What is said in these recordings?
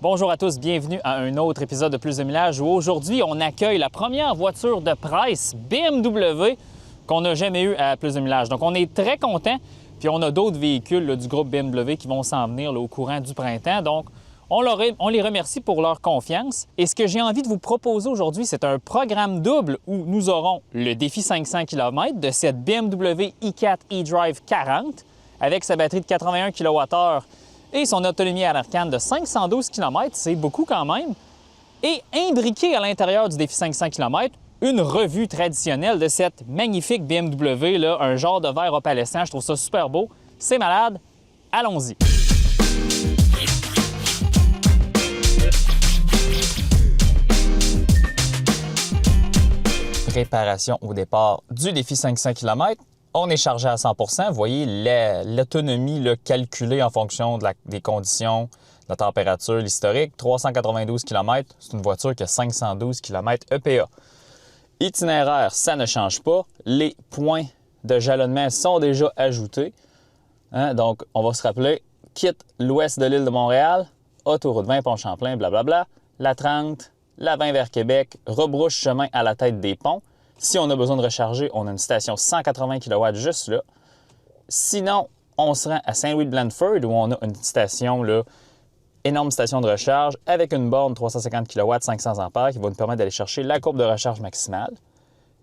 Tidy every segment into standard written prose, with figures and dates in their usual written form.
Bonjour à tous, bienvenue à un autre épisode de Plus de Millage où aujourd'hui on accueille la première voiture de presse BMW qu'on n'a jamais eue à Plus de Millage. Donc on est très contents, puis on a d'autres véhicules là, du groupe BMW qui vont s'en venir là, au courant du printemps. Donc on les remercie pour leur confiance. Et ce que j'ai envie de vous proposer aujourd'hui, c'est un programme double où nous aurons le défi 500 km de cette BMW i4 eDrive 40 avec sa batterie de 81 kWh et son autonomie à l'arcane de 512 km, c'est beaucoup quand même. Et imbriqué à l'intérieur du défi 500 km, une revue traditionnelle de cette magnifique BMW, là, un genre de verre opalescent. Je trouve ça super beau. C'est malade. Allons-y. Préparation au départ du défi 500 km. On est chargé à 100 %. Vous voyez l'autonomie calculée en fonction des conditions, de la température, l'historique. 392 km, c'est une voiture qui a 512 km EPA. Itinéraire, ça ne change pas. Les points de jalonnement sont déjà ajoutés. Donc, on va se rappeler, quitte l'ouest de l'île de Montréal, autoroute 20 Pont-Champlain, blablabla, la 30, la 20 vers Québec, rebrouche chemin à la tête des ponts. Si on a besoin de recharger, on a une station 180 kW juste là. Sinon, on se rend à Saint-Louis-de-Blandford où on a une station, là, énorme station de recharge avec une borne 350 kW, 500 A qui va nous permettre d'aller chercher la courbe de recharge maximale.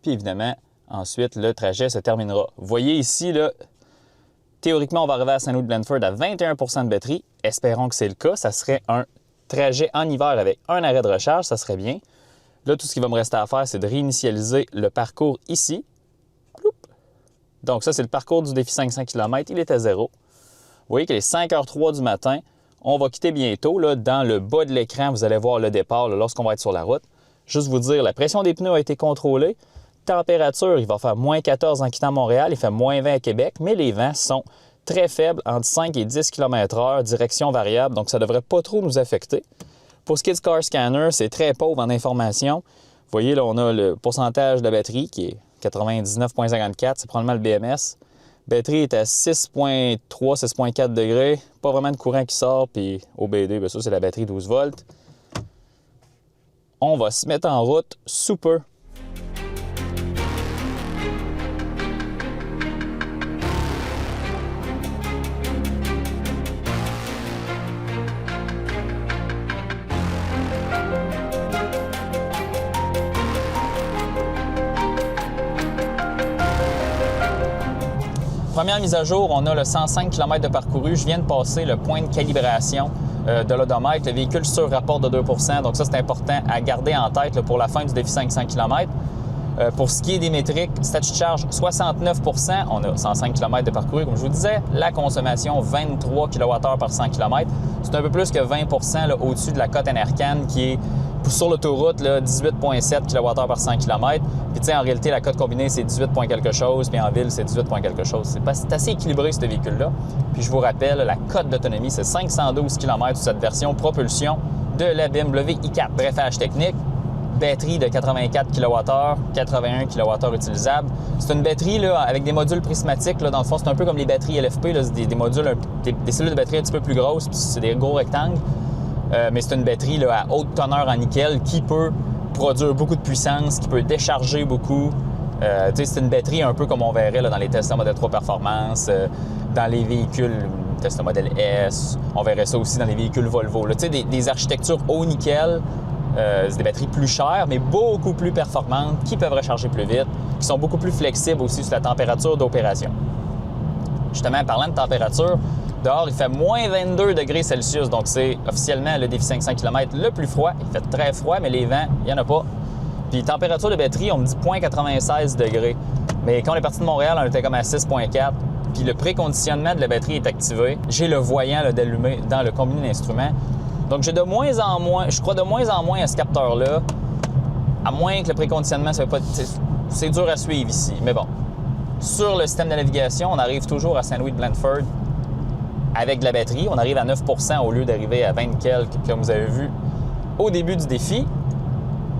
Puis évidemment, ensuite, le trajet se terminera. Vous voyez ici, là, théoriquement, on va arriver à Saint-Louis-de-Blandford à 21 % de batterie. Espérons que c'est le cas. Ça serait un trajet en hiver avec un arrêt de recharge, ça serait bien. Là, tout ce qui va me rester à faire, c'est de réinitialiser le parcours ici. Donc ça, c'est le parcours du défi 500 km. Il est à 0. Vous voyez qu'il est 5h03 du matin. On va quitter bientôt. Là, dans le bas de l'écran, vous allez voir le départ lorsqu'on va être sur la route. Juste vous dire, la pression des pneus a été contrôlée. Température, il va faire moins 14 en quittant Montréal. Il fait moins 20 à Québec, mais les vents sont très faibles, entre 5 et 10 km/h, direction variable. Donc ça ne devrait pas trop nous affecter. Pour ce qui est du Car Scanner, c'est très pauvre en information. Vous voyez, là, on a le pourcentage de batterie qui est 99,54. C'est probablement le BMS. Batterie est à 6,3, 6,4 degrés. Pas vraiment de courant qui sort. Puis OBD, bien ça, c'est la batterie 12 volts. On va se mettre en route sous peu. Première mise à jour, on a le 105 km de parcouru. Je viens de passer le point de calibration de l'odomètre. Le véhicule sur rapport de 2 %. Donc ça, c'est important à garder en tête là, pour la fin du défi 500 km. Pour ce qui est des métriques, statut de charge 69 %. On a 105 km de parcouru, comme je vous disais. La consommation, 23 kWh par 100 km. C'est un peu plus que 20 % là, au-dessus de la cote NRCan qui est sur l'autoroute, 18,7 kWh par 100 km. Puis tu sais, en réalité, la cote combinée, c'est 18 point quelque chose, puis en ville, c'est 18 point quelque chose. C'est assez équilibré, ce véhicule-là. Puis je vous rappelle, la cote d'autonomie, c'est 512 km sur cette version propulsion de la BMW i4. Bref, technique, batterie de 84 kWh, 81 kWh utilisables. C'est une batterie là, avec des modules prismatiques. Là, dans le fond, c'est un peu comme les batteries LFP, là, c'est des modules, des cellules de batterie un petit peu plus grosses, puis c'est des gros rectangles. Mais c'est une batterie là, à haute teneur en nickel qui peut produire beaucoup de puissance, qui peut décharger beaucoup. C'est une batterie un peu comme on verrait là, dans les Tesla Model 3 Performance, dans les véhicules Tesla Model S. On verrait ça aussi dans les véhicules Volvo. Là, des architectures haut nickel, c'est des batteries plus chères, mais beaucoup plus performantes, qui peuvent recharger plus vite, qui sont beaucoup plus flexibles aussi sur la température d'opération. Justement, parlant de température, dehors, il fait moins 22 degrés Celsius, donc c'est officiellement le défi 500 km le plus froid. Il fait très froid, mais les vents, il n'y en a pas. Puis température de batterie, on me dit 0,96 degrés. Mais quand on est parti de Montréal, on était comme à 6,4. Puis le préconditionnement de la batterie est activé. J'ai le voyant d'allumer dans le combiné d'instruments. Donc j'ai de moins en moins, je crois de moins en moins à ce capteur-là, à moins que le préconditionnement, ça veut pas, c'est dur à suivre ici. Mais bon, sur le système de navigation, on arrive toujours à Saint-Louis-de-Blandford avec de la batterie. On arrive à 9 % au lieu d'arriver à 20 quelques, comme vous avez vu au début du défi.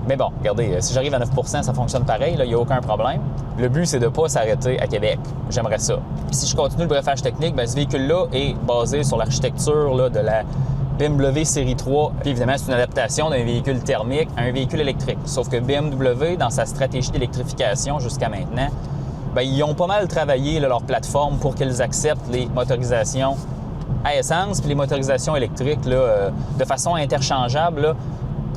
Mais bon, regardez, si j'arrive à 9 % ça fonctionne pareil, il n'y a aucun problème. Le but, c'est de ne pas s'arrêter à Québec. J'aimerais ça. Puis si je continue le briefage technique, bien, ce véhicule-là est basé sur l'architecture de la BMW série 3, puis évidemment, c'est une adaptation d'un véhicule thermique à un véhicule électrique. Sauf que BMW, dans sa stratégie d'électrification jusqu'à maintenant, bien, ils ont pas mal travaillé là, leur plateforme pour qu'ils acceptent les motorisations à essence puis les motorisations électriques là, de façon interchangeable, là,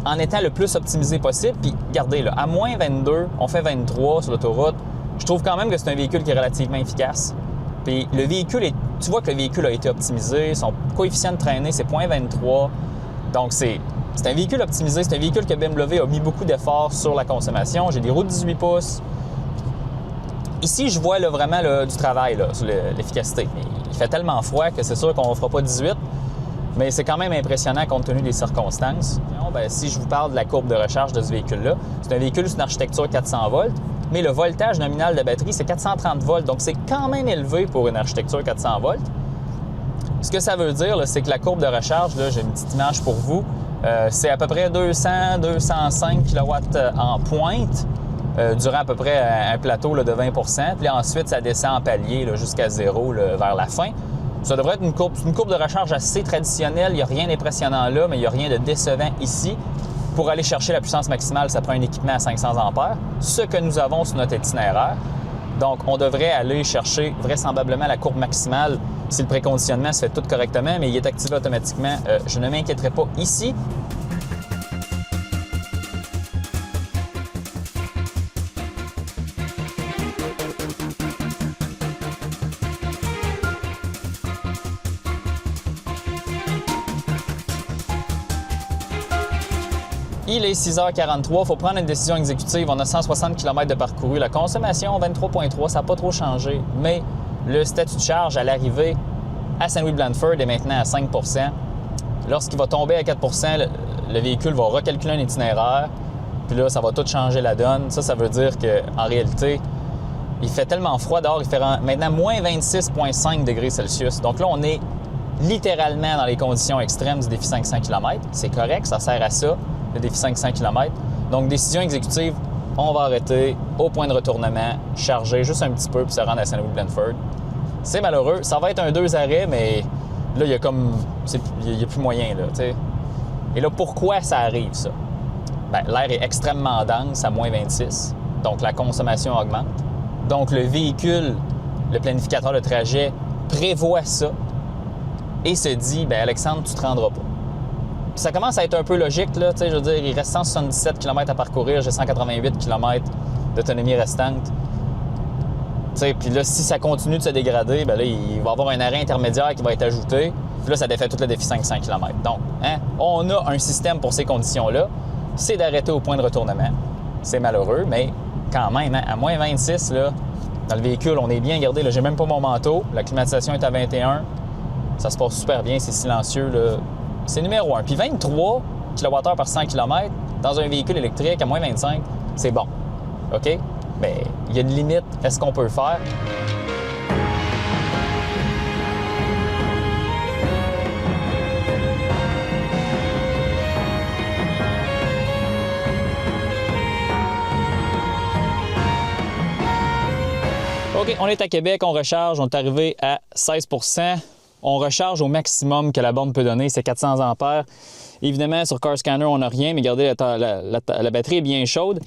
en étant le plus optimisé possible. Puis regardez, là, à moins 22, on fait 23 sur l'autoroute. Je trouve quand même que c'est un véhicule qui est relativement efficace. Puis le véhicule, tu vois que le véhicule a été optimisé. Son coefficient de traînée, c'est 0.23. Donc, c'est un véhicule optimisé. C'est un véhicule que BMW a mis beaucoup d'efforts sur la consommation. J'ai des roues de 18 pouces. Ici, je vois là, vraiment là, du travail là, sur l'efficacité. Il fait tellement froid que c'est sûr qu'on ne fera pas 18, mais c'est quand même impressionnant compte tenu des circonstances. Bien, si je vous parle de la courbe de recharge de ce véhicule-là, c'est un véhicule sur une architecture 400 volts, mais le voltage nominal de batterie, c'est 430 volts, donc c'est quand même élevé pour une architecture 400 volts. Ce que ça veut dire, c'est que la courbe de recharge, là, j'ai une petite image pour vous, c'est à peu près 200-205 kW en pointe, durant à peu près un plateau là, de 20 %. Puis ensuite, ça descend en palier jusqu'à 0 là, vers la fin. Ça devrait être une courbe de recharge assez traditionnelle. Il n'y a rien d'impressionnant là, mais il n'y a rien de décevant ici. Pour aller chercher la puissance maximale, ça prend un équipement à 500 A, ce que nous avons sur notre itinéraire. Donc, on devrait aller chercher vraisemblablement la courbe maximale si le préconditionnement se fait tout correctement, mais il est activé automatiquement. Je ne m'inquiéterai pas ici. Il est 6h43, il faut prendre une décision exécutive. On a 160 km de parcouru. La consommation, 23,3, ça n'a pas trop changé, mais le statut de charge à l'arrivée à Saint-Louis-de-Blandford est maintenant à 5 %. Lorsqu'il va tomber à 4 %, le véhicule va recalculer un itinéraire, puis là, ça va tout changer la donne. Ça veut dire qu'en réalité, il fait tellement froid dehors, il fait maintenant moins 26,5 degrés Celsius. Donc là, on est littéralement dans les conditions extrêmes du défi 500 km. C'est correct, ça sert à ça, le défi 500 km. Donc, décision exécutive, on va arrêter au point de retournement, charger juste un petit peu puis se rendre à Saint-Louis-de-Blandford. C'est malheureux. Ça va être un 2 arrêts, mais là, il y a comme... Il n'y a plus moyen, là, tu sais. Et là, pourquoi ça arrive, ça? Bien, l'air est extrêmement dense à moins 26, donc la consommation augmente. Donc, le véhicule, le planificateur de trajet, prévoit ça et se dit, bien, Alexandre, tu ne te rendras pas. Puis ça commence à être un peu logique, là, tu sais, je veux dire, il reste 177 km à parcourir, j'ai 188 km d'autonomie restante. Tu sais, puis là, si ça continue de se dégrader, bien là, il va y avoir un arrêt intermédiaire qui va être ajouté. Puis là, ça défait tout le défi 500 km. Donc, on a un système pour ces conditions-là, c'est d'arrêter au point de retournement. C'est malheureux, mais quand même, à moins 26, là, dans le véhicule, on est bien gardé. Là, j'ai même pas mon manteau. La climatisation est à 21. Ça se passe super bien, c'est silencieux, là. C'est numéro 1. Puis 23 kWh par 100 km dans un véhicule électrique à moins 25, c'est bon. OK? Bien, il y a une limite à ce qu'on peut faire. OK, on est à Québec, on recharge, on est arrivé à 16 %. On recharge au maximum que la borne peut donner, c'est 400 A. Évidemment, sur Car Scanner, on n'a rien, mais regardez, la batterie est bien chaude.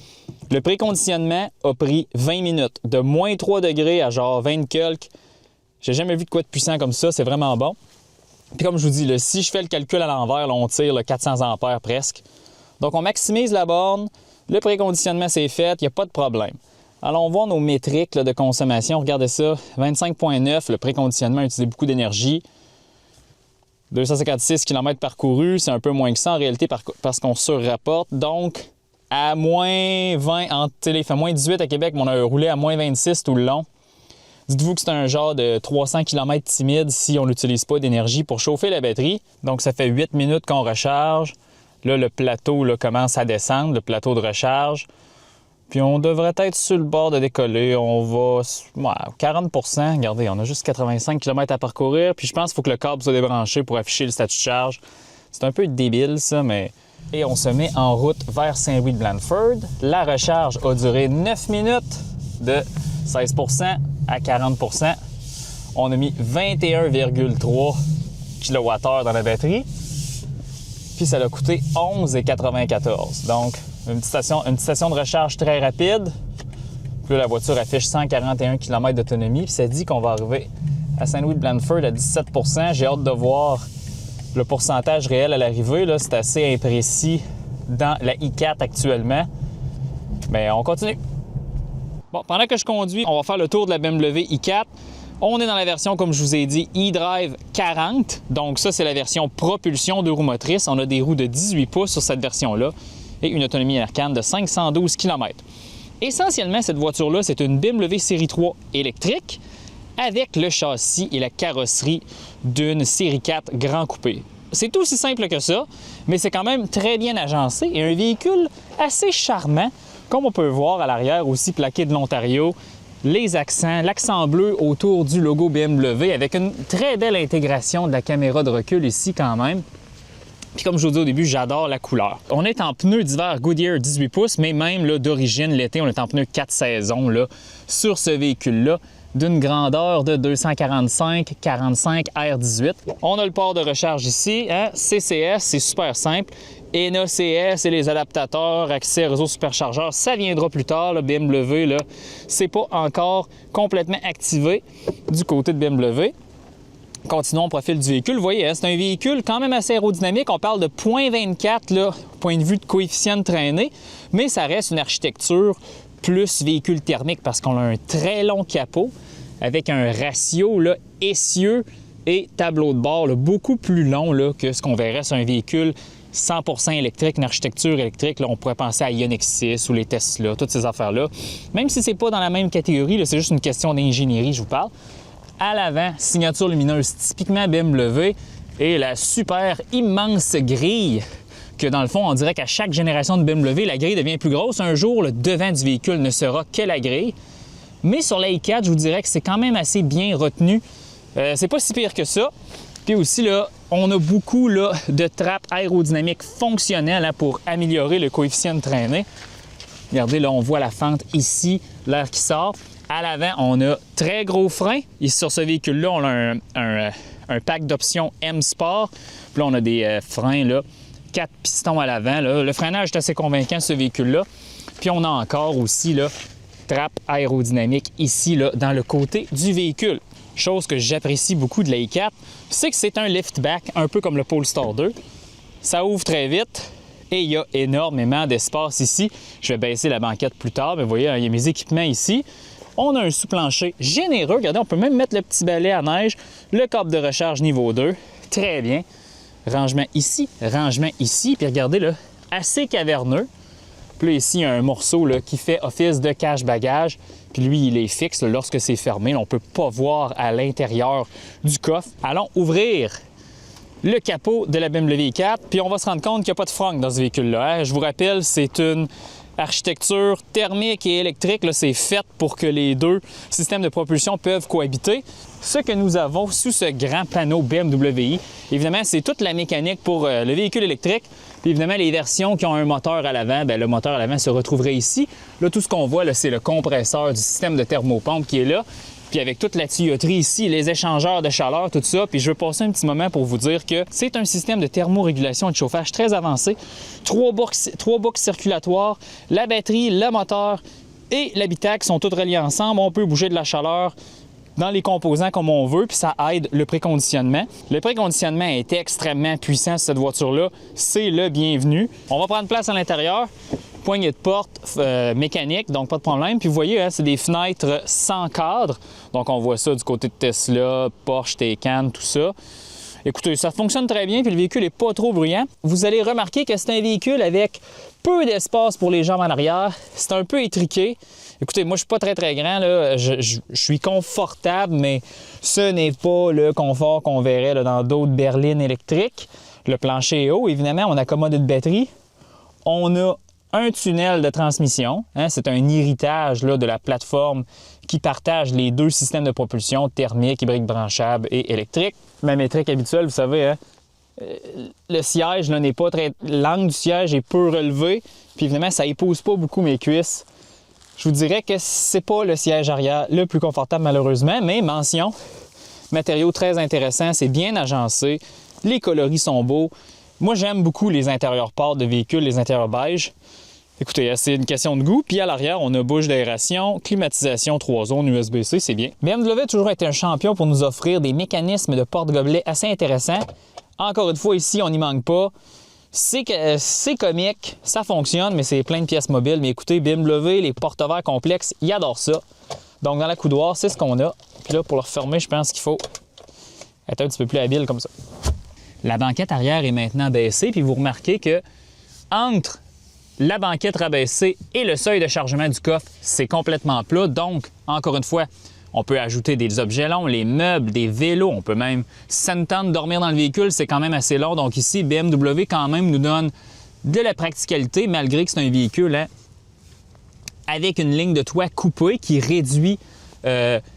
Le préconditionnement a pris 20 minutes, de moins 3 degrés à genre 20 quelques. J'ai jamais vu de quoi de puissant comme ça, c'est vraiment bon. Puis comme je vous dis, là, si je fais le calcul à l'envers, là, on tire 400 A presque. Donc on maximise la borne, le préconditionnement c'est fait, il n'y a pas de problème. Allons voir nos métriques là, de consommation. Regardez ça, 25,9, le préconditionnement a utilisé beaucoup d'énergie. 256 km parcourus, c'est un peu moins que ça en réalité parce qu'on surrapporte. Donc, à moins 20, il fait moins 18 à Québec, mais on a roulé à moins 26 tout le long. Dites-vous que c'est un genre de 300 km timide si on n'utilise pas d'énergie pour chauffer la batterie. Donc, ça fait 8 minutes qu'on recharge. Là, le plateau là, commence à descendre, le plateau de recharge. Puis on devrait être sur le bord de décoller. On va 40 %. Regardez, on a juste 85 km à parcourir. Puis je pense qu'il faut que le câble soit débranché pour afficher le statut de charge. C'est un peu débile, ça, mais... Et on se met en route vers Saint-Louis-de-Blandford. La recharge a duré 9 minutes de 16 % à 40 %. On a mis 21,3 kWh dans la batterie. Puis ça a coûté 11,94. Donc, une petite station de recharge très rapide. Puis là, la voiture affiche 141 km d'autonomie. Puis ça dit qu'on va arriver à Saint-Louis-de-Blandford à 17 %. J'ai hâte de voir le pourcentage réel à l'arrivée. C'est assez imprécis dans la i4 actuellement. Mais on continue. Bon, pendant que je conduis, on va faire le tour de la BMW i4. On est dans la version, comme je vous ai dit, eDrive 40. Donc ça, c'est la version propulsion 2 roues motrices. On a des roues de 18 pouces sur cette version-là et une autonomie Aircan de 512 km. Essentiellement, cette voiture-là, c'est une BMW Série 3 électrique avec le châssis et la carrosserie d'une Série 4 Grand Coupé. C'est aussi simple que ça, mais c'est quand même très bien agencé et un véhicule assez charmant, comme on peut voir à l'arrière aussi plaqué de l'Ontario, les accents, l'accent bleu autour du logo BMW avec une très belle intégration de la caméra de recul ici quand même. Puis comme je vous dis au début, j'adore la couleur. On est en pneus d'hiver Goodyear 18 pouces, mais même d'origine, l'été, on est en pneus 4 saisons là, sur ce véhicule-là, d'une grandeur de 245 45 R18. On a le port de recharge ici, hein? CCS, c'est super simple. NACS et les adaptateurs, accès réseau superchargeur, ça viendra plus tard. Là, BMW, là, c'est pas encore complètement activé du côté de BMW. Continuons au profil du véhicule. Vous voyez, c'est un véhicule quand même assez aérodynamique. On parle de 0.24, là, point de vue de coefficient de traînée, mais ça reste une architecture plus véhicule thermique parce qu'on a un très long capot avec un ratio là, essieu et tableau de bord là, beaucoup plus long là, que ce qu'on verrait sur un véhicule 100% électrique, une architecture électrique. Là, on pourrait penser à Ioniq 6 ou les Tesla, toutes ces affaires-là. Même si c'est pas dans la même catégorie, c'est juste une question d'ingénierie, je vous parle. À l'avant, signature lumineuse typiquement BMW et la super immense grille que dans le fond, on dirait qu'à chaque génération de BMW, la grille devient plus grosse. Un jour, le devant du véhicule ne sera que la grille. Mais sur la i4, je vous dirais que c'est quand même assez bien retenu. C'est pas si pire que ça. Puis aussi, là, on a beaucoup là, de trappes aérodynamiques fonctionnelles hein, pour améliorer le coefficient de traînée. Regardez, là, on voit la fente ici, l'air qui sort. À l'avant, on a très gros freins. Ici, sur ce véhicule-là, on a un pack d'options M Sport. Puis là, on a des freins, là, 4 pistons à l'avant. Le freinage est assez convaincant, ce véhicule-là. Puis on a encore aussi, là, trappe aérodynamique ici, là, dans le côté du véhicule. Chose que j'apprécie beaucoup de la i4, c'est que c'est un liftback, un peu comme le Polestar 2. Ça ouvre très vite et il y a énormément d'espace ici. Je vais baisser la banquette plus tard, mais vous voyez, il y a mes équipements ici. On a un sous-plancher généreux. Regardez, on peut même mettre le petit balai à neige, le câble de recharge niveau 2. Très bien. Rangement ici, puis regardez, là, assez caverneux. Puis là, ici, il y a un morceau là, qui fait office de cache-bagage. Puis lui, il est fixe là, lorsque c'est fermé. Là, on ne peut pas voir à l'intérieur du coffre. Allons ouvrir le capot de la BMW i4, puis on va se rendre compte qu'il n'y a pas de frunk dans ce véhicule-là. Hein? Je vous rappelle, c'est une architecture thermique et électrique. C'est fait pour que les deux systèmes de propulsion peuvent cohabiter. Ce que nous avons sous ce grand panneau BMW i, évidemment, c'est toute la mécanique pour le véhicule électrique. Puis évidemment, les versions qui ont un moteur à l'avant, le moteur à l'avant se retrouverait ici. Là, tout ce qu'on voit, c'est le compresseur du système de thermopompe qui est là. Puis avec toute la tuyauterie ici, les échangeurs de chaleur, tout ça. Puis je veux passer un petit moment pour vous dire que c'est un système de thermorégulation et de chauffage très avancé. Trois boucles circulatoires, la batterie, le moteur et l'habitacle sont toutes reliées ensemble. On peut bouger de la chaleur dans les composants comme on veut, puis ça aide le préconditionnement. Le préconditionnement est extrêmement puissant sur cette voiture-là. C'est le bienvenu. On va prendre place à l'intérieur. Poignée de porte mécanique, donc pas de problème. Puis vous voyez, hein, c'est des fenêtres sans cadre. Donc on voit ça du côté de Tesla, Porsche, Taycan, tout ça. Écoutez, ça fonctionne très bien, puis le véhicule n'est pas trop bruyant. Vous allez remarquer que c'est un véhicule avec peu d'espace pour les jambes en arrière. C'est un peu étriqué. Écoutez, moi, je suis pas très grand, là. Je suis confortable, mais ce n'est pas le confort qu'on verrait là, dans d'autres berlines électriques. Le plancher est haut. Évidemment, on accommode une batterie. On a un tunnel de transmission. Hein, c'est un héritage là, de la plateforme qui partage les deux systèmes de propulsion, thermique, hybride branchable et électrique. Ma métrique habituelle, vous savez, hein, le siège n'est pas très... L'angle du siège est peu relevé. Puis évidemment, ça épouse pas beaucoup mes cuisses. Je vous dirais que c'est pas le siège arrière le plus confortable malheureusement, mais mention, matériau très intéressant, c'est bien agencé, les coloris sont beaux. Moi, j'aime beaucoup les intérieurs pâtes de véhicules, les intérieurs beige. Écoutez, c'est une question de goût. Puis à l'arrière, on a bouche d'aération, climatisation 3 zones USB-C, c'est bien. BMW a toujours été un champion pour nous offrir des mécanismes de porte-gobelets assez intéressants. Encore une fois, ici, on n'y manque pas. C'est comique, ça fonctionne, mais c'est plein de pièces mobiles. Mais écoutez, BMW, les porte-verres complexes, ils adorent ça. Donc dans la coudoir, c'est ce qu'on a. Puis là, pour le refermer, je pense qu'il faut être un petit peu plus habile comme ça. La banquette arrière est maintenant baissée. Puis vous remarquez que entre la banquette rabaissée et le seuil de chargement du coffre, c'est complètement plat. Donc, encore une fois, on peut ajouter des objets longs, les meubles, des vélos. On peut même, si ça nous tente de dormir dans le véhicule, c'est quand même assez long. Donc ici, BMW quand même nous donne de la practicalité, malgré que c'est un véhicule avec une ligne de toit coupée qui réduit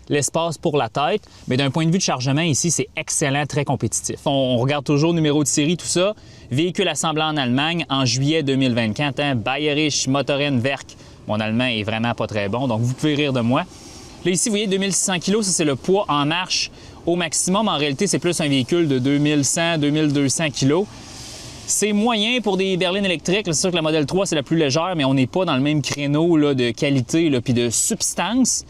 l'espace pour la tête. Mais d'un point de vue de chargement, ici, c'est excellent, très compétitif. On regarde toujours numéro de série, tout ça. Véhicule assemblé en Allemagne en juillet 2024. Bayerische Motorenwerk. Mon allemand est vraiment pas très bon, donc vous pouvez rire de moi. Là, ici, vous voyez, 2600 kg, ça, c'est le poids en marche au maximum. En réalité, c'est plus un véhicule de 2100-2200 kg. C'est moyen pour des berlines électriques. C'est sûr que la Model 3, c'est la plus légère, mais on n'est pas dans le même créneau là, de qualité et de substance.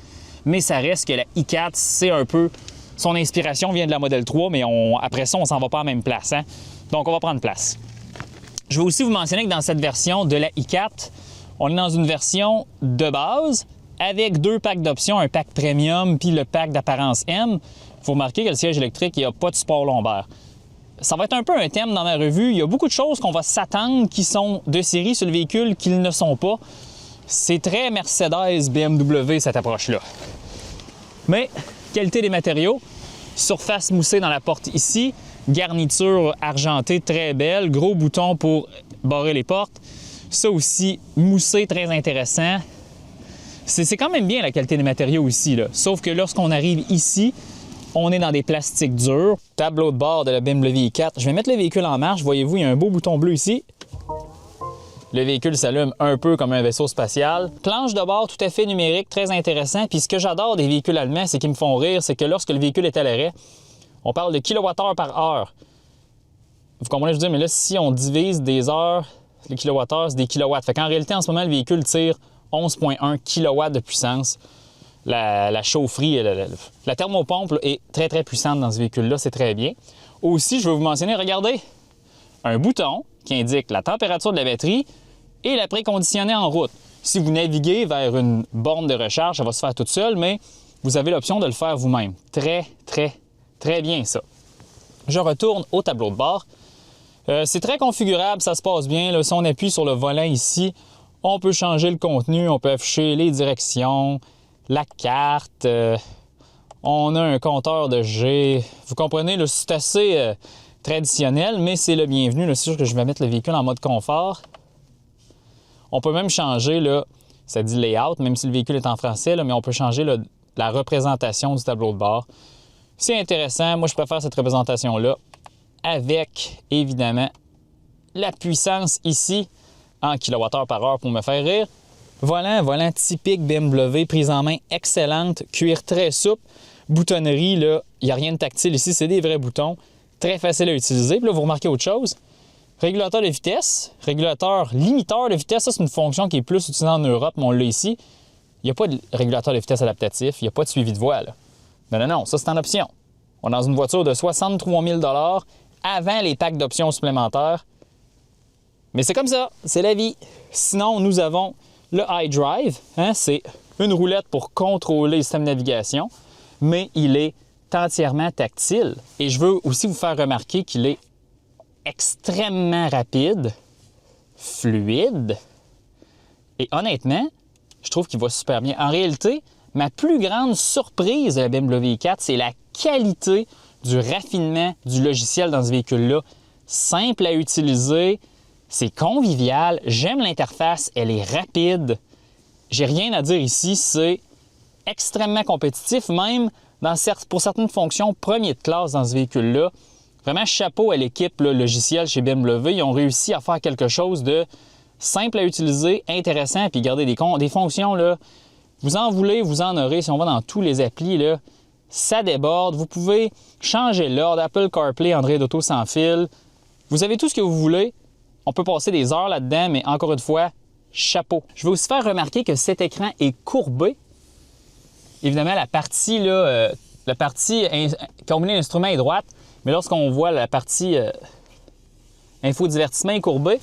Mais ça reste que la i4, c'est un peu... Son inspiration vient de la Model 3, mais après ça, on s'en va pas à la même place. Hein? Donc, on va prendre place. Je vais aussi vous mentionner que dans cette version de la i4, on est dans une version de base avec 2 packs d'options, un pack premium puis le pack d'apparence M. Il faut remarquer que le siège électrique, il n'y a pas de support lombaire. Ça va être un peu un thème dans ma revue. Il y a beaucoup de choses qu'on va s'attendre qui sont de série sur le véhicule qu'ils ne sont pas. C'est très Mercedes, BMW, cette approche-là. Mais, qualité des matériaux, surface moussée dans la porte ici, garniture argentée très belle, gros bouton pour barrer les portes. Ça aussi, moussé, très intéressant. C'est quand même bien la qualité des matériaux ici, là. Sauf que lorsqu'on arrive ici, on est dans des plastiques durs. Tableau de bord de la BMW i4. Je vais mettre le véhicule en marche. Voyez-vous, il y a un beau bouton bleu ici. Le véhicule s'allume un peu comme un vaisseau spatial. Planche de bord tout à fait numérique, très intéressant. Puis ce que j'adore des véhicules allemands, c'est qu'ils me font rire, c'est que lorsque le véhicule est à l'arrêt, on parle de kilowattheure par heure. Vous comprenez, je veux dire, mais là, si on divise des heures, les kilowattheures, c'est des kilowatts. Fait qu'en réalité, en ce moment, le véhicule tire 11,1 kW de puissance. La chaufferie, la thermopompe là, est très, très puissante dans ce véhicule-là. C'est très bien. Aussi, je vais vous mentionner, regardez, un bouton qui indique la température de la batterie et la préconditionnée en route. Si vous naviguez vers une borne de recharge, ça va se faire toute seule, mais vous avez l'option de le faire vous-même. Très, très, très bien, ça. Je retourne au tableau de bord. C'est très configurable, ça se passe bien. Là, si on appuie sur le volant ici, on peut changer le contenu, on peut afficher les directions, la carte. On a un compteur de G. Vous comprenez, c'est assez traditionnel, mais c'est le bienvenu. C'est sûr que je vais mettre le véhicule en mode confort. On peut même changer, là, ça dit layout, même si le véhicule est en français, là, mais on peut changer la représentation du tableau de bord. C'est intéressant. Moi, je préfère cette représentation-là avec, évidemment, la puissance ici en kWh par heure pour me faire rire. Volant typique BMW, prise en main excellente, cuir très souple, boutonnerie, là, il n'y a rien de tactile ici, c'est des vrais boutons, très facile à utiliser. Puis là, vous remarquez autre chose, régulateur de vitesse, régulateur limiteur de vitesse, ça c'est une fonction qui est plus utilisée en Europe, mais on l'a ici. Il n'y a pas de régulateur de vitesse adaptatif, il n'y a pas de suivi de voie, là. Non, ça c'est en option. On est dans une voiture de 63 000 $ avant les packs d'options supplémentaires. Mais c'est comme ça, c'est la vie. Sinon, nous avons le iDrive, c'est une roulette pour contrôler le système de navigation, mais il est entièrement tactile. Et je veux aussi vous faire remarquer qu'il est extrêmement rapide, fluide, et honnêtement, je trouve qu'il va super bien. En réalité, ma plus grande surprise de la BMW i4, c'est la qualité du raffinement du logiciel dans ce véhicule-là. Simple à utiliser, c'est convivial, j'aime l'interface, elle est rapide. J'ai rien à dire ici, c'est extrêmement compétitif, même pour certaines fonctions premier de classe dans ce véhicule-là. Vraiment, chapeau à l'équipe logicielle chez BMW. Ils ont réussi à faire quelque chose de simple à utiliser, intéressant, puis garder des fonctions, là, vous en voulez, vous en aurez. Si on va dans tous les applis, là, ça déborde. Vous pouvez changer l'ordre, Apple CarPlay, Android Auto sans fil. Vous avez tout ce que vous voulez. On peut passer des heures là-dedans, mais encore une fois, chapeau. Je vais aussi faire remarquer que cet écran est courbé. Évidemment, la partie combiner l'instrument est droite, mais lorsqu'on voit la partie infodivertissement est courbée,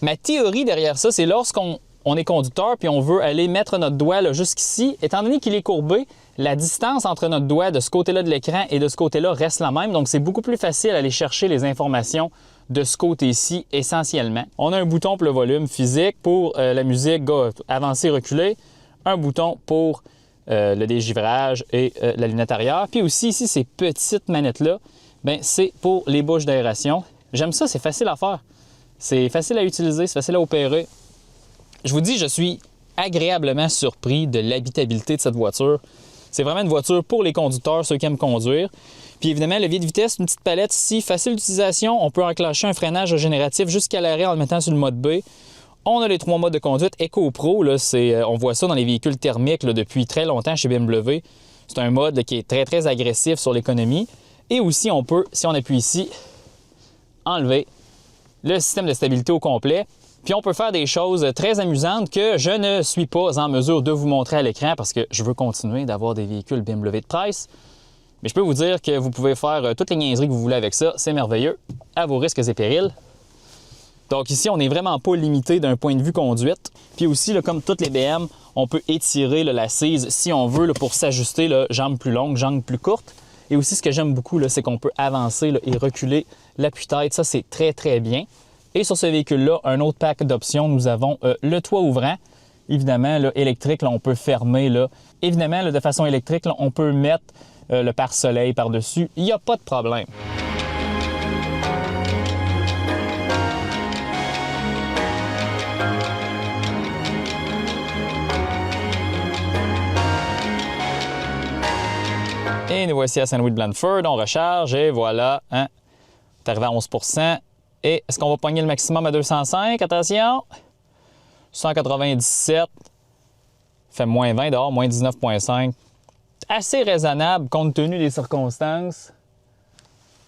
ma théorie derrière ça, c'est lorsqu'on est conducteur puis on veut aller mettre notre doigt là, jusqu'ici, étant donné qu'il est courbé, la distance entre notre doigt de ce côté-là de l'écran et de ce côté-là reste la même. Donc, c'est beaucoup plus facile d'aller chercher les informations de ce côté-ci essentiellement. On a un bouton pour le volume physique, pour la musique, avancer, reculer, un bouton pour le dégivrage et la lunette arrière. Puis aussi, ici, ces petites manettes-là, c'est pour les bouches d'aération. J'aime ça, c'est facile à faire. C'est facile à utiliser, c'est facile à opérer. Je vous dis, je suis agréablement surpris de l'habitabilité de cette voiture. C'est vraiment une voiture pour les conducteurs, ceux qui aiment conduire. Puis évidemment, le levier de vitesse, une petite palette ici, facile d'utilisation. On peut enclencher un freinage génératif jusqu'à l'arrêt en le mettant sur le mode B. On a les 3 modes de conduite. Eco Pro, là, on voit ça dans les véhicules thermiques là, depuis très longtemps chez BMW. C'est un mode là, qui est très, très agressif sur l'économie. Et aussi, on peut, si on appuie ici, enlever le système de stabilité au complet. Puis on peut faire des choses très amusantes que je ne suis pas en mesure de vous montrer à l'écran parce que je veux continuer d'avoir des véhicules BMW de price. Mais je peux vous dire que vous pouvez faire toutes les niaiseries que vous voulez avec ça. C'est merveilleux, à vos risques et périls. Donc ici, on n'est vraiment pas limité d'un point de vue conduite. Puis aussi, là, comme toutes les BM, on peut étirer là, l'assise si on veut là, pour s'ajuster, là, jambes plus longues, jambes plus courtes. Et aussi, ce que j'aime beaucoup, c'est qu'on peut avancer là, et reculer l'appui-tête. Ça, c'est très, très bien. Et sur ce véhicule-là, un autre pack d'options, nous avons le toit ouvrant. Évidemment, là, électrique, là, on peut fermer. Là. Évidemment, là, de façon électrique, là, on peut mettre le pare-soleil par-dessus. Il n'y a pas de problème. Et nous voici à Saint-Louis-de-Blandford. On recharge et voilà, hein, on est arrivé à 11 %. Et est-ce qu'on va pogner le maximum à 205? Attention! 197. Fait moins 20 dehors, moins 19,5. Assez raisonnable compte tenu des circonstances.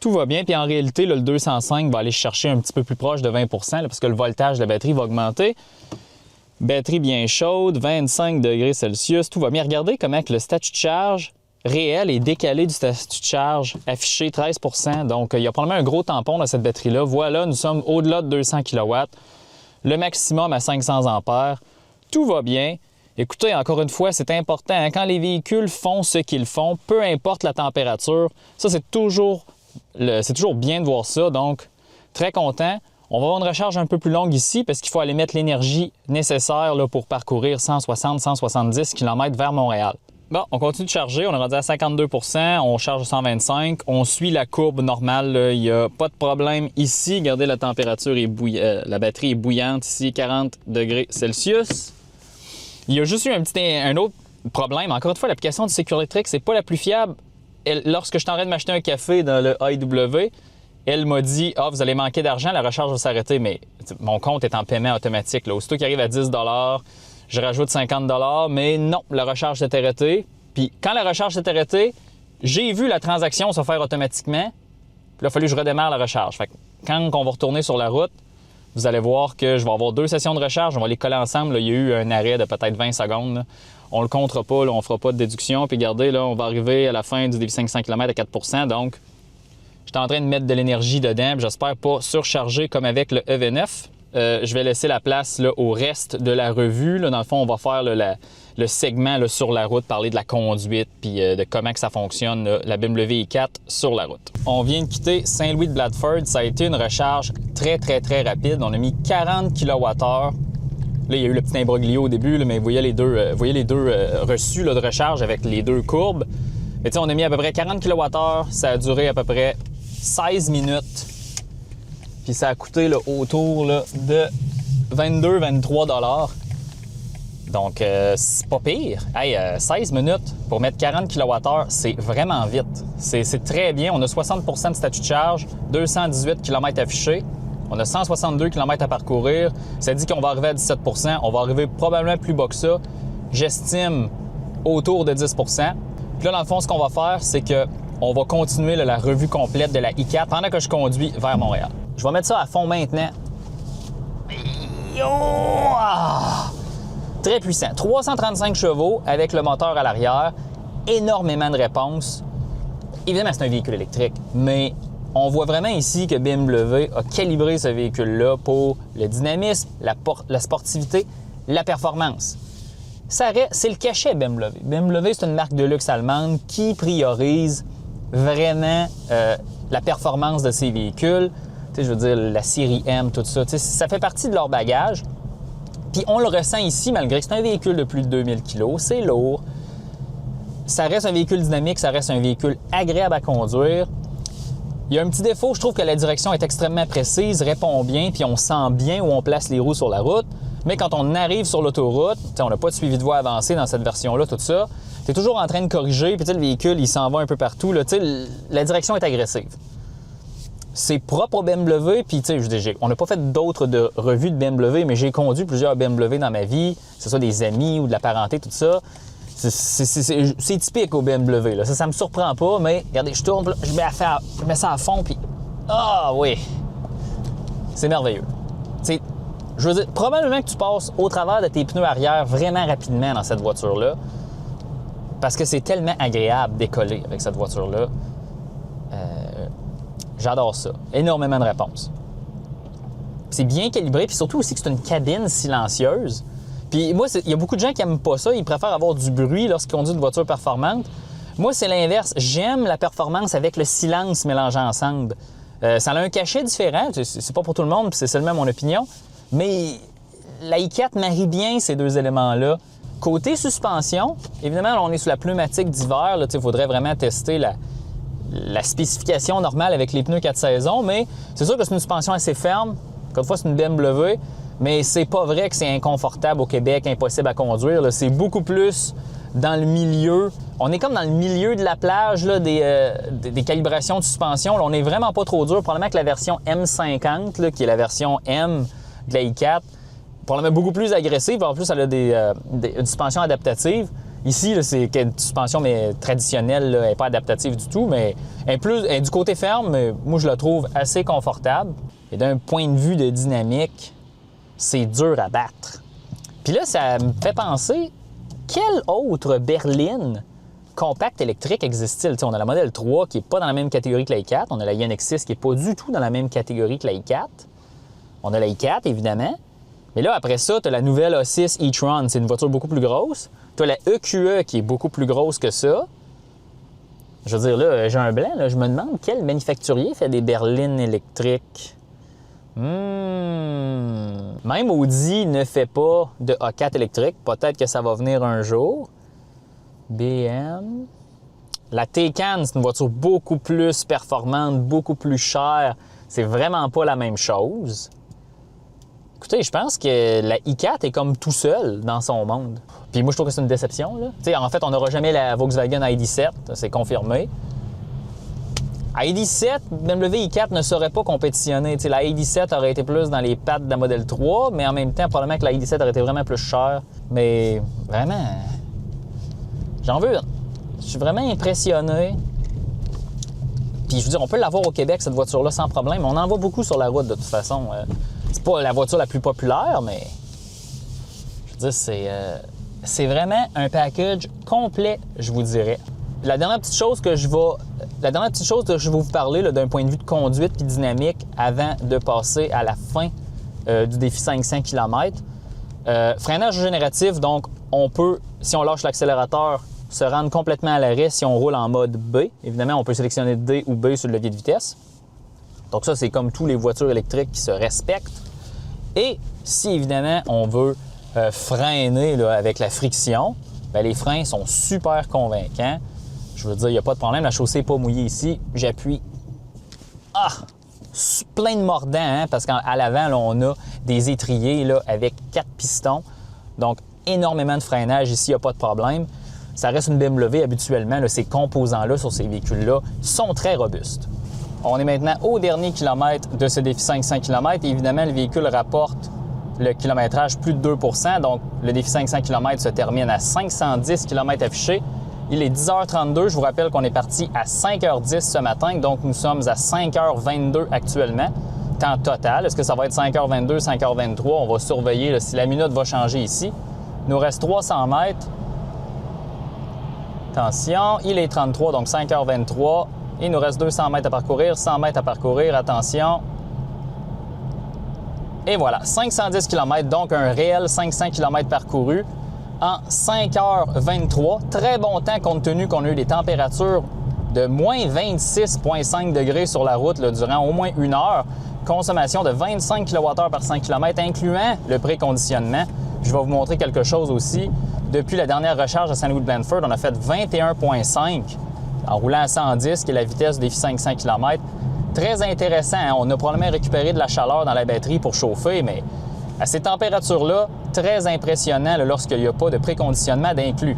Tout va bien. Puis en réalité, là, le 205 va aller chercher un petit peu plus proche de 20 % là, parce que le voltage de la batterie va augmenter. Batterie bien chaude, 25 degrés Celsius. Tout va bien. Regardez comment que le statut de charge réel est décalé du statut de charge affiché 13 %. Donc, il y a probablement un gros tampon dans cette batterie-là. Voilà, nous sommes au-delà de 200 kW. Le maximum à 500 A. Tout va bien. Écoutez, encore une fois, c'est important. Hein? Quand les véhicules font ce qu'ils font, peu importe la température, ça, c'est toujours bien de voir ça. Donc, très content. On va avoir une recharge un peu plus longue ici parce qu'il faut aller mettre l'énergie nécessaire là, pour parcourir 160-170 km vers Montréal. Bon, on continue de charger, on est rendu à 52 %, on charge 125, on suit la courbe normale, là. Il n'y a pas de problème ici. Regardez, la température est la batterie est bouillante ici, 40 degrés Celsius. Il y a juste eu un autre problème. Encore une fois, l'application du Security, c'est pas la plus fiable. Lorsque je suis en train de m'acheter un café dans le AEW, elle m'a dit « Ah, vous allez manquer d'argent, la recharge va s'arrêter. » Mais mon compte est en paiement automatique. Là. Aussitôt qu'il arrive à 10 $, je rajoute 50 $, mais non, la recharge s'est arrêtée. Puis quand la recharge s'est arrêtée, j'ai vu la transaction se faire automatiquement. Puis là, il a fallu que je redémarre la recharge. Fait que quand on va retourner sur la route, vous allez voir que je vais avoir 2 sessions de recharge. On va les coller ensemble. Là, il y a eu un arrêt de peut-être 20 secondes. Là. On ne le comptera pas, là, on ne fera pas de déduction. Puis regardez, là, on va arriver à la fin du débit 500 km à 4 %. Donc, je suis en train de mettre de l'énergie dedans. J'espère pas surcharger comme avec le EV9. Je vais laisser la place là, au reste de la revue. Là, dans le fond, on va faire là, le segment là, sur la route, parler de la conduite puis de comment que ça fonctionne, là, la BMW i4 sur la route. On vient de quitter Saint-Louis-de-Blandford. Ça a été une recharge très, très, très rapide. On a mis 40 kWh. Là, il y a eu le petit imbroglio au début, là, mais vous voyez les deux reçus là, de recharge avec les deux courbes. Mais on a mis à peu près 40 kWh. Ça a duré à peu près 16 minutes. Puis ça a coûté là, autour là, de 22-23 $. Donc, c'est pas pire. Hey, 16 minutes pour mettre 40 kWh, c'est vraiment vite. C'est très bien. On a 60 % de statut de charge, 218 km affichés. On a 162 km à parcourir. Ça dit qu'on va arriver à 17 %. On va arriver probablement plus bas que ça. J'estime autour de 10 %. Puis là, dans le fond, ce qu'on va faire, c'est que on va continuer là, la revue complète de la i4 pendant que je conduis vers Montréal. Je vais mettre ça à fond maintenant. Très puissant. 335 chevaux avec le moteur à l'arrière. Énormément de réponses. Évidemment, c'est un véhicule électrique, mais on voit vraiment ici que BMW a calibré ce véhicule-là pour le dynamisme, la sportivité, la performance. C'est le cachet BMW. BMW, c'est une marque de luxe allemande qui priorise vraiment la performance de ses véhicules. Tu sais, je veux dire, la série M, tout ça. Tu sais, ça fait partie de leur bagage. Puis on le ressent ici, malgré que c'est un véhicule de plus de 2000 kg. C'est lourd. Ça reste un véhicule dynamique, ça reste un véhicule agréable à conduire. Il y a un petit défaut, je trouve que la direction est extrêmement précise, répond bien, puis on sent bien où on place les roues sur la route. Mais quand on arrive sur l'autoroute, on n'a pas de suivi de voie avancé dans cette version-là, tout ça, tu es toujours en train de corriger, puis le véhicule, il s'en va un peu partout. Là, la direction est agressive. C'est propre au BMW, puis on n'a pas fait d'autres revues de BMW, mais j'ai conduit plusieurs BMW dans ma vie, que ce soit des amis ou de la parenté, tout ça. C'est typique au BMW, là. Ça me surprend pas, mais regardez, je tourne, je mets ça à fond, puis ah oui, c'est merveilleux. T'sais, je veux dire, probablement que tu passes au travers de tes pneus arrière vraiment rapidement dans cette voiture-là, parce que c'est tellement agréable d'écoller avec cette voiture-là. J'adore ça. Énormément de réponses. C'est bien calibré, puis surtout aussi que c'est une cabine silencieuse. Puis moi, il y a beaucoup de gens qui n'aiment pas ça. Ils préfèrent avoir du bruit lorsqu'ils conduisent une voiture performante. Moi, c'est l'inverse. J'aime la performance avec le silence mélangé ensemble. Ça a un cachet différent. C'est pas pour tout le monde, puis c'est seulement mon opinion. Mais la i4 marie bien ces deux éléments-là. Côté suspension, évidemment, là, on est sous la pneumatique d'hiver. Il faudrait vraiment tester la spécification normale avec les pneus 4 saisons, mais c'est sûr que c'est une suspension assez ferme. Encore une fois, c'est une BMW, mais c'est pas vrai que c'est inconfortable au Québec, impossible à conduire. C'est beaucoup plus dans le milieu. On est comme dans le milieu de la plage là, des calibrations de suspension. Là, on n'est vraiment pas trop dur. Probablement que la version M50, là, qui est la version M de la i4, probablement beaucoup plus agressive. En plus, elle a une suspension adaptative. Ici, c'est une suspension mais traditionnelle, elle n'est pas adaptative du tout, mais elle est du côté ferme, mais moi je la trouve assez confortable. Et d'un point de vue de dynamique, c'est dur à battre. Puis là, ça me fait penser, quelle autre berline compacte électrique existe-t-il? On a la Model 3 qui n'est pas dans la même catégorie que la i4, on a la Ioniq 6 qui n'est pas du tout dans la même catégorie que la i4. On a la i4, évidemment. Mais là, après ça, tu as la nouvelle A6 e-tron, c'est une voiture beaucoup plus grosse. Tu as la EQE qui est beaucoup plus grosse que ça. Je veux dire, là, j'ai un blanc, là, je me demande quel manufacturier fait des berlines électriques. Même Audi ne fait pas de A4 électrique. Peut-être que ça va venir un jour. BM. La Taycan, c'est une voiture beaucoup plus performante, beaucoup plus chère. C'est vraiment pas la même chose. Écoutez, je pense que la i4 est comme tout seul dans son monde. Puis moi, je trouve que c'est une déception. Là. En fait, on n'aura jamais la Volkswagen ID.7, c'est confirmé. ID.7, BMW i4 ne saurait pas compétitionner. La ID.7 aurait été plus dans les pattes de la Model 3, mais en même temps, probablement que la ID.7 aurait été vraiment plus chère. Mais vraiment, j'en veux une. Je suis vraiment impressionné. Puis je veux dire, on peut l'avoir au Québec, cette voiture-là, sans problème. On en voit beaucoup sur la route, de toute façon. C'est pas la voiture la plus populaire, mais je veux dire, c'est vraiment un package complet, je vous dirais. La dernière petite chose que je vais vous parler d'un point de vue de conduite et dynamique avant de passer à la fin du défi 500 km. Freinage génératif, donc on peut, si on lâche l'accélérateur, se rendre complètement à l'arrêt si on roule en mode B. Évidemment, on peut sélectionner D ou B sur le levier de vitesse. Donc ça, c'est comme toutes les voitures électriques qui se respectent. Et si, évidemment, on veut freiner là, avec la friction, bien, les freins sont super convaincants. Je veux dire, il n'y a pas de problème. La chaussée n'est pas mouillée ici. J'appuie. Plein de mordants, hein, parce qu'à l'avant, là, on a des étriers là, avec 4 pistons. Donc, énormément de freinage ici, il n'y a pas de problème. Ça reste une BMW habituellement. Là, ces composants-là sur ces véhicules-là sont très robustes. On est maintenant au dernier kilomètre de ce défi 500 km. Et évidemment, le véhicule rapporte le kilométrage plus de 2 %. Donc, le défi 500 km se termine à 510 km affichés Il est 10h32. Je vous rappelle qu'on est parti à 5h10 ce matin, donc nous sommes à 5h22 actuellement, temps total. Est-ce que ça va être 5h22, 5h23? On va surveiller là, si la minute va changer ici. Il nous reste 300 mètres. Attention, il est 33, donc 5h23. Il nous reste 200 mètres à parcourir, 100 mètres à parcourir. Attention. Et voilà, 510 km, donc un réel 500 km parcouru en 5h23. Très bon temps compte tenu qu'on a eu des températures de moins 26,5 degrés sur la route là, durant au moins une heure. Consommation de 25 kWh par 100 km, incluant le préconditionnement. Je vais vous montrer quelque chose aussi. Depuis la dernière recharge à Saint-Louis-de-Blandford, on a fait 21,5 en roulant à 110, qui est la vitesse du défi 500 km. Très intéressant, hein? On a probablement récupéré de la chaleur dans la batterie pour chauffer, mais à ces températures-là, très impressionnant là, lorsqu'il n'y a pas de préconditionnement d'inclus.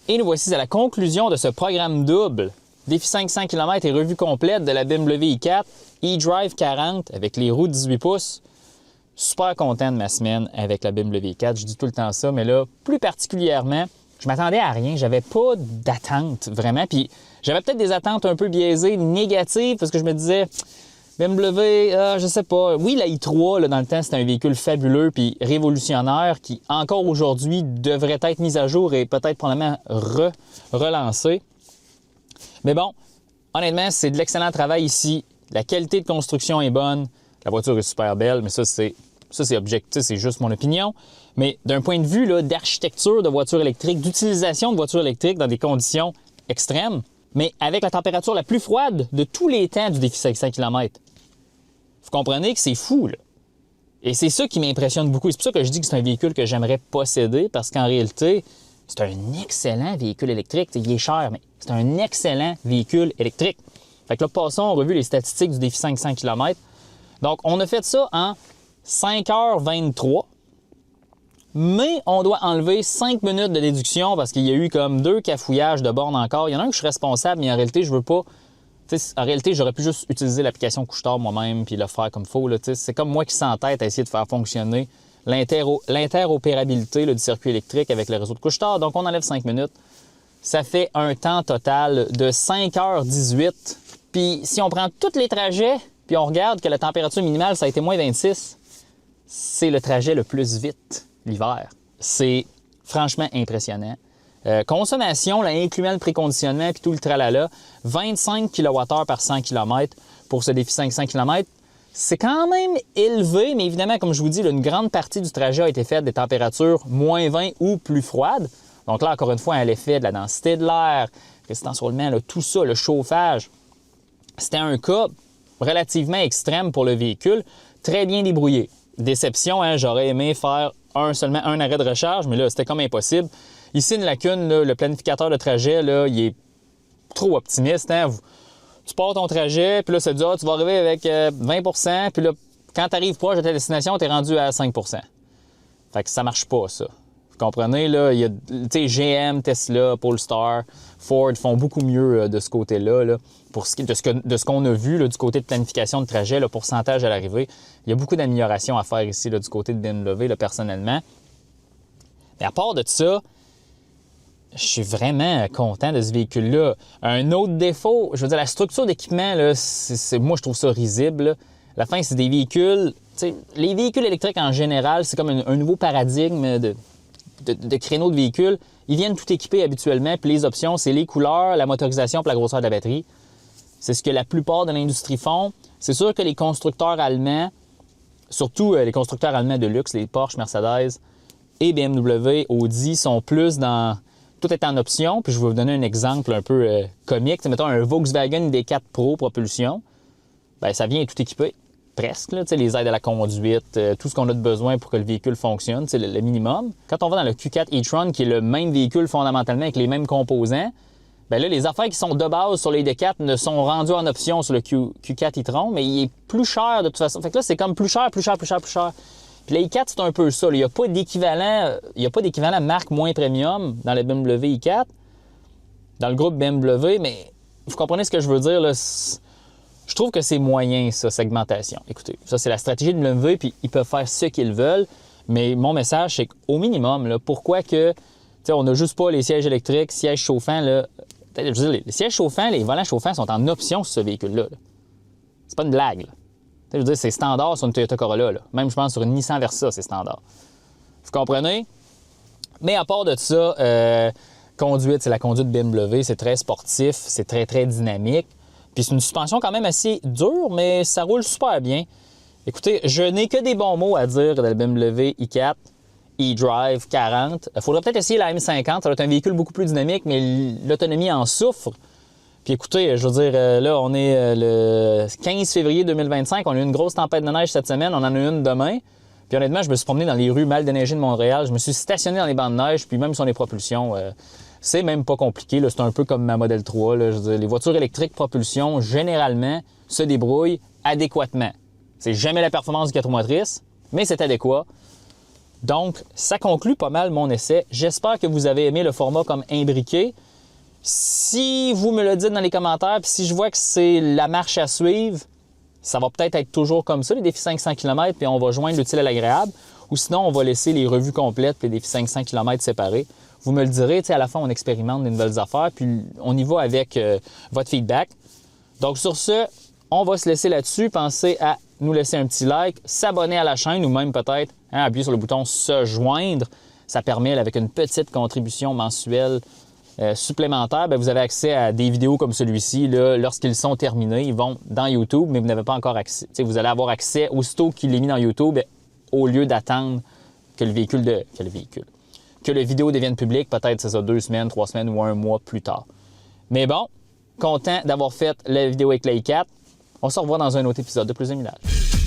Et nous voici à la conclusion de ce programme double. Défi 500 km et revue complète de la BMW i4 eDrive 40 avec les roues 18 pouces. Super content de ma semaine avec la BMW i4. Je dis tout le temps ça, mais là, plus particulièrement, je m'attendais à rien. J'avais pas d'attente vraiment. Puis j'avais peut-être des attentes un peu biaisées, négatives, parce que je me disais, BMW, je sais pas. Oui, la i3, là, dans le temps, c'était un véhicule fabuleux puis révolutionnaire qui, encore aujourd'hui, devrait être mis à jour et peut-être probablement relancé. Mais bon, honnêtement, c'est de l'excellent travail ici. La qualité de construction est bonne. La voiture est super belle, mais ça, c'est objectif, c'est juste mon opinion. Mais d'un point de vue d'architecture de voiture électrique, d'utilisation de voiture électrique dans des conditions extrêmes, mais avec la température la plus froide de tous les temps du défi 500 km. Vous comprenez que c'est fou, là. Et c'est ça qui m'impressionne beaucoup. C'est pour ça que je dis que c'est un véhicule que j'aimerais posséder, parce qu'en réalité, c'est un excellent véhicule électrique. Il est cher, mais c'est un excellent véhicule électrique. Fait que là, passons en revue les statistiques du défi 500 km. Donc, on a fait ça en 5h23, mais on doit enlever 5 minutes de déduction parce qu'il y a eu comme 2 cafouillages de bornes encore. Il y en a un que je suis responsable, mais en réalité, je veux pas... En réalité, j'aurais pu juste utiliser l'application Couche-Tard moi-même puis le faire comme il faut. C'est comme moi qui s'entête à essayer de faire fonctionner l'interopérabilité du circuit électrique avec le réseau de Couche-Tard. Donc, on enlève 5 minutes. Ça fait un temps total de 5h18. Puis, si on prend tous les trajets... Puis on regarde que la température minimale, ça a été moins 26. C'est le trajet le plus vite l'hiver. C'est franchement impressionnant. Consommation, là, incluant le préconditionnement puis tout le tralala, 25 kWh par 100 km pour ce défi 500 km. C'est quand même élevé, mais évidemment, comme je vous dis, là, une grande partie du trajet a été faite des températures moins 20 ou plus froides. Donc là, encore une fois, l'effet de la densité de l'air, résistance au roulement, tout ça, le chauffage. C'était un cas relativement extrême pour le véhicule, très bien débrouillé. Déception, hein, j'aurais aimé faire seulement un arrêt de recharge, mais là, c'était comme impossible. Ici, une lacune, là, le planificateur de trajet, là, il est trop optimiste. Hein? Tu pars ton trajet, puis là, ça te dit, tu vas arriver avec 20 puis là, quand tu arrives proche de ta destination, tu es rendu à 5 Fait que ça marche pas, ça. Vous comprenez, là, il y a, GM, Tesla, Polestar, Ford font beaucoup mieux de ce côté-là, là, pour de ce qu'on a vu là, du côté de planification de trajet, le pourcentage à l'arrivée. Il y a beaucoup d'améliorations à faire ici là, du côté de BMW, là, personnellement. Mais à part de ça, je suis vraiment content de ce véhicule-là. Un autre défaut, je veux dire, la structure d'équipement, là, moi, je trouve ça risible. Là. À la fin, c'est des véhicules... Les véhicules électriques, en général, c'est comme un nouveau paradigme de créneaux de véhicules. Ils viennent tout équipés habituellement, puis les options, c'est les couleurs, la motorisation puis la grosseur de la batterie. C'est ce que la plupart de l'industrie font. C'est sûr que les constructeurs allemands, surtout les constructeurs allemands de luxe, les Porsche, Mercedes et BMW, Audi, sont plus dans... Tout est en option, puis je vais vous donner un exemple un peu comique. Mettons un Volkswagen ID4 Pro propulsion, bien, ça vient tout équipé, presque. Là, les aides à la conduite, tout ce qu'on a de besoin pour que le véhicule fonctionne, c'est le minimum. Quand on va dans le Q4 e-tron, qui est le même véhicule fondamentalement avec les mêmes composants, bien là, les affaires qui sont de base sur les ID4 ne sont rendues en option sur le Q4 e-tron, mais il est plus cher de toute façon. Fait que là, c'est comme plus cher. Puis la i4, c'est un peu ça. Là. Il n'y a pas d'équivalent marque moins premium dans le BMW i4, dans le groupe BMW, mais vous comprenez ce que je veux dire, là? Je trouve que c'est moyen, ça, segmentation. Écoutez, ça, c'est la stratégie de BMW, puis ils peuvent faire ce qu'ils veulent, mais mon message, c'est qu'au minimum, là, pourquoi que sais, on n'a juste pas les sièges électriques, sièges chauffants. Là. Je veux dire, les sièges chauffants, les volants chauffants sont en option sur ce véhicule-là. Là. C'est pas une blague. Là. Je veux dire, c'est standard sur une Toyota Corolla. Là. Même, je pense, sur une Nissan Versa, c'est standard. Vous comprenez? Mais à part de ça, conduite, c'est la conduite BMW, c'est très sportif, c'est très, très dynamique. Puis c'est une suspension quand même assez dure, mais ça roule super bien. Écoutez, je n'ai que des bons mots à dire de la BMW i4 e-Drive 40. Il faudrait peut-être essayer la M50, ça va être un véhicule beaucoup plus dynamique, mais l'autonomie en souffre. Puis écoutez, je veux dire, là, on est le 15 février 2025, on a eu une grosse tempête de neige cette semaine, on en a eu une demain. Puis honnêtement, je me suis promené dans les rues mal déneigées de Montréal, je me suis stationné dans les bancs de neige, puis même sur les propulsions, c'est même pas compliqué. C'est un peu comme ma Model 3. Là, je veux dire, les voitures électriques propulsion, généralement, se débrouillent adéquatement. C'est jamais la performance du 4 roues motrices, mais c'est adéquat. Donc, ça conclut pas mal mon essai. J'espère que vous avez aimé le format comme imbriqué. Si vous me le dites dans les commentaires, puis si je vois que c'est la marche à suivre, ça va peut-être être toujours comme ça, les défis 500 km, puis on va joindre l'utile à l'agréable. Ou sinon, on va laisser les revues complètes puis les défis 500 km séparés. Vous me le direz, à la fin, on expérimente des nouvelles affaires, puis on y va avec votre feedback. Donc, sur ce, on va se laisser là-dessus. Pensez à nous laisser un petit like, s'abonner à la chaîne ou même peut-être appuyer sur le bouton « Se joindre ». Ça permet, avec une petite contribution mensuelle supplémentaire, bien, vous avez accès à des vidéos comme celui-ci. Lorsqu'ils sont terminés, ils vont dans YouTube, mais vous n'avez pas encore accès. Vous allez avoir accès aussitôt qu'il est mis dans YouTube, bien, au lieu d'attendre que le vidéo devienne public, peut-être c'est ça 2 semaines, 3 semaines ou 1 mois plus tard. Mais bon, content d'avoir fait la vidéo avec la i4. On se revoit dans un autre épisode de Plus de Millage.